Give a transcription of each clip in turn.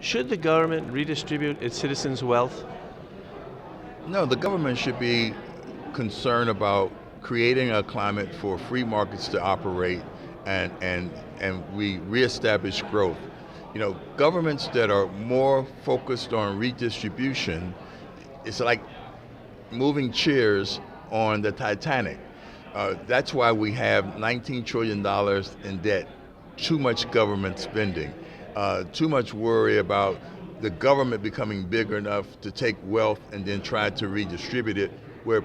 Should the government redistribute its citizens' wealth? No, the government should be concerned about creating a climate for free markets to operate and we reestablish growth. Governments that are more focused on redistribution, it's like moving chairs on the Titanic. That's why we have $19 trillion in debt, too much government spending, too much worry about the government becoming big enough to take wealth and then try to redistribute it, where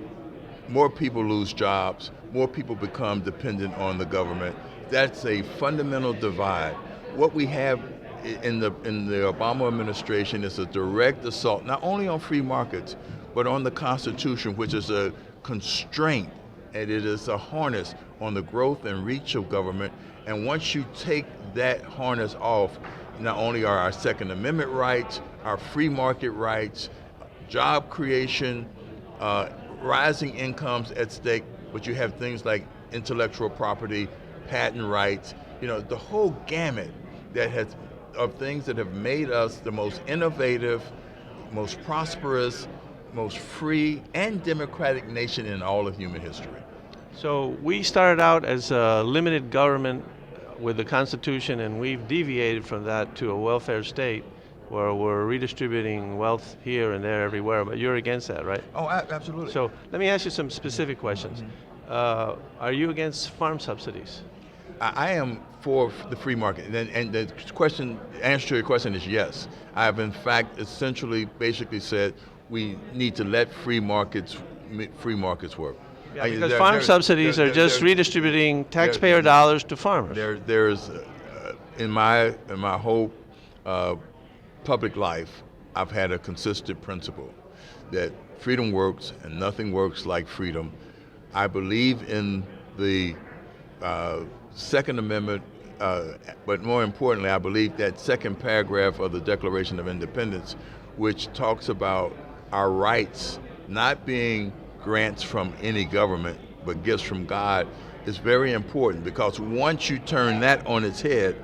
more people lose jobs, more people become dependent on the government. That's a fundamental divide. What we have in the Obama administration is a direct assault, not only on free markets, but on the Constitution, which is a constraint, and it is a harness on the growth and reach of government. And once you take that harness off, not only are our Second Amendment rights, our free market rights, job creation, rising incomes at stake, but you have things like intellectual property, patent rights, the whole gamut of things that have made us the most innovative, most prosperous, most free and democratic nation in all of human history. So we started out as a limited government with the Constitution, and we've deviated from that to a welfare state where we're redistributing wealth here and there everywhere, but you're against that, right? Oh, absolutely. So let me ask you some specific questions. Are you against farm subsidies? I am for the free market, and the answer to your question is yes. I have in fact basically said we need to let free markets work. Yeah, because farm subsidies are just redistributing taxpayer dollars to farmers. There's in my whole public life, I've had a consistent principle that freedom works and nothing works like freedom. I believe in the Second Amendment, but more importantly, I believe that second paragraph of the Declaration of Independence, which talks about our rights not being grants from any government, but gifts from God, is very important, because once you turn that on its head,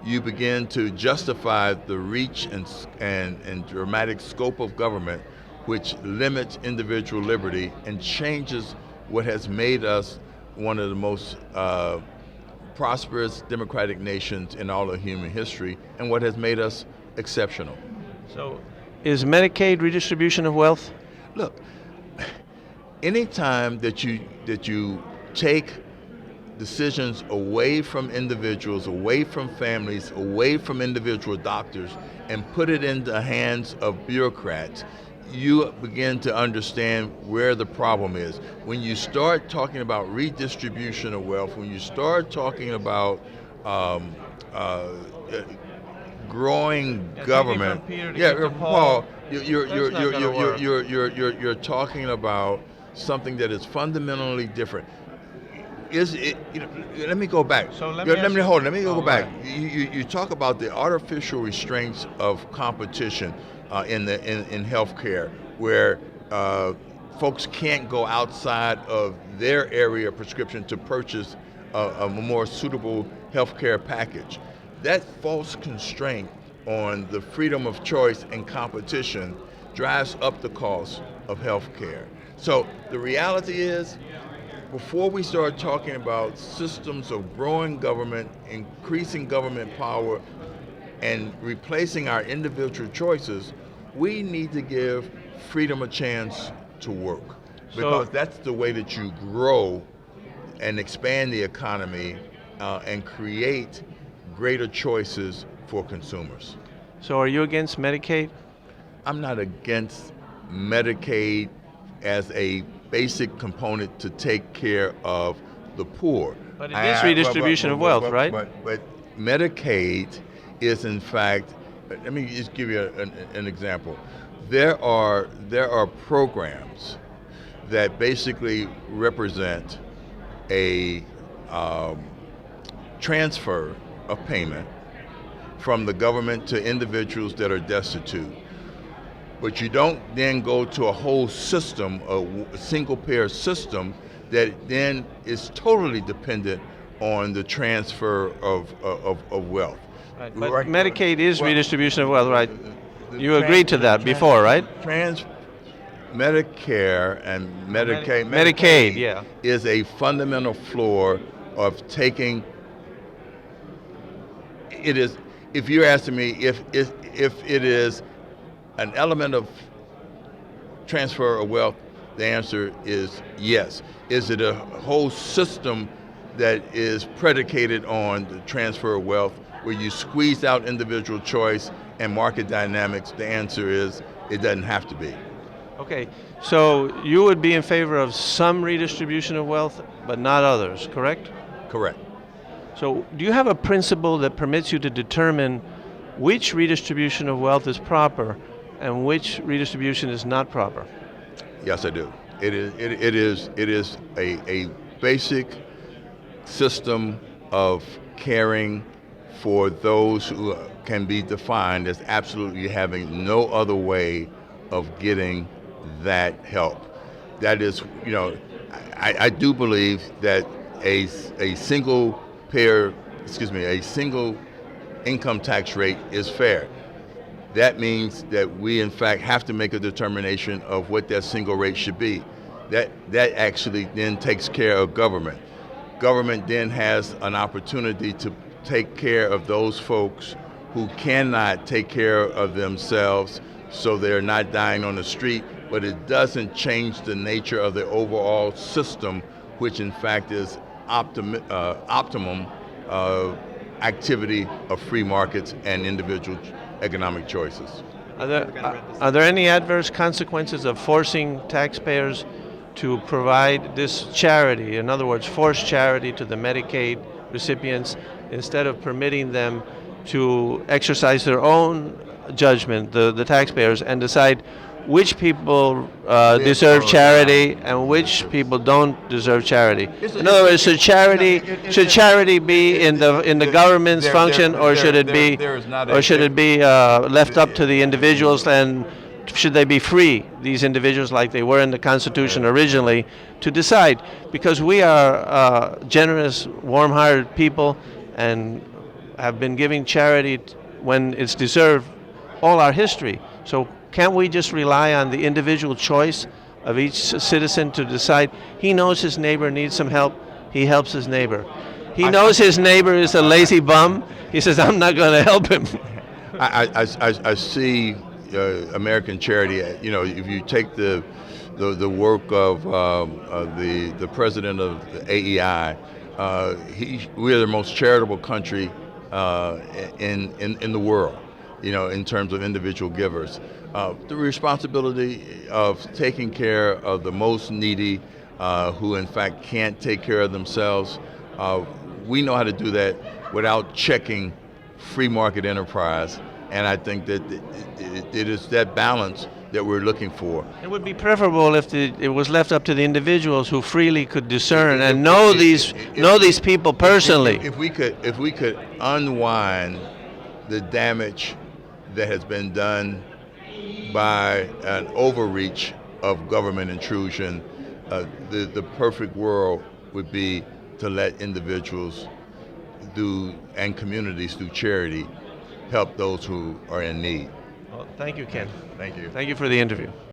you begin to justify the reach and dramatic scope of government, which limits individual liberty and changes what has made us one of the most prosperous democratic nations in all of human history, and what has made us exceptional. So, is Medicaid redistribution of wealth? Look, anytime that you take decisions away from individuals, away from families, away from individual doctors, and put it in the hands of bureaucrats, you begin to understand where the problem is. When you start talking about redistribution of wealth, when you start talking about growing government, Paul, you're talking about something that is fundamentally different. Let me go back. Let me go back. You talk about the artificial restraints of competition in healthcare, where folks can't go outside of their area of prescription to purchase a more suitable healthcare package. That false constraint on the freedom of choice and competition drives up the cost of healthcare. So the reality is, before we start talking about systems of growing government, increasing government power, and replacing our individual choices, we need to give freedom a chance to work. Because that's the way that you grow and expand the economy and create greater choices for consumers. So are you against Medicaid? I'm not against Medicaid as a basic component to take care of the poor. But it is redistribution of wealth, right? But Medicaid is, in fact, let me just give you an example. There are programs that basically represent a transfer of payment from the government to individuals that are destitute. But you don't then go to a whole system, a single payer system that then is totally dependent on the transfer of wealth. Right. But Right. Medicaid is Well, redistribution of wealth, right? the You agreed to that before, right? Medicare and Medicaid, yeah. is a fundamental flaw of taking. It is. If you're asking me if it is an element of transfer of wealth, the answer is yes. Is it a whole system that is predicated on the transfer of wealth where you squeeze out individual choice and market dynamics? The answer is it doesn't have to be. Okay, so you would be in favor of some redistribution of wealth, but not others, correct? Correct. So do you have a principle that permits you to determine which redistribution of wealth is proper and which redistribution is not proper? Yes, I do. It is a basic system of caring for those who can be defined as absolutely having no other way of getting that help. That is, I do believe that a single income tax rate is fair. That means that we in fact have to make a determination of what that single rate should be. That actually then takes care of government. Government then has an opportunity to take care of those folks who cannot take care of themselves, so they're not dying on the street, but it doesn't change the nature of the overall system, which in fact is optimum activity of free markets and individual economic choices. Are there any adverse consequences of forcing taxpayers to provide this charity, in other words, force charity to the Medicaid recipients instead of permitting them to exercise their own judgment, the taxpayers, and decide which people deserve charity and which people don't deserve charity? In other words, should charity be in the government's function, or should it be left up to the individuals, and should they be free, these individuals, like they were in the Constitution originally, to decide? Because we are generous, warm-hearted people and have been giving charity when it's deserved all our history. So can't we just rely on the individual choice of each citizen to decide? He knows his neighbor needs some help, he helps his neighbor. He knows his neighbor is a lazy bum, he says, I'm not going to help him. I see American charity. If you take the work of the president of the AEI, we are the most charitable country in the world. In terms of individual givers, the responsibility of taking care of the most needy, who in fact can't take care of themselves. We know how to do that without checking free market enterprise. And I think that it is that balance that we're looking for. It would be preferable if it was left up to the individuals who freely could discern and know these people personally. If we could unwind the damage that has been done by an overreach of government intrusion, the perfect world would be to let individuals and communities through charity help those who are in need. Well, thank you, Ken. Thank you. Thank you for the interview.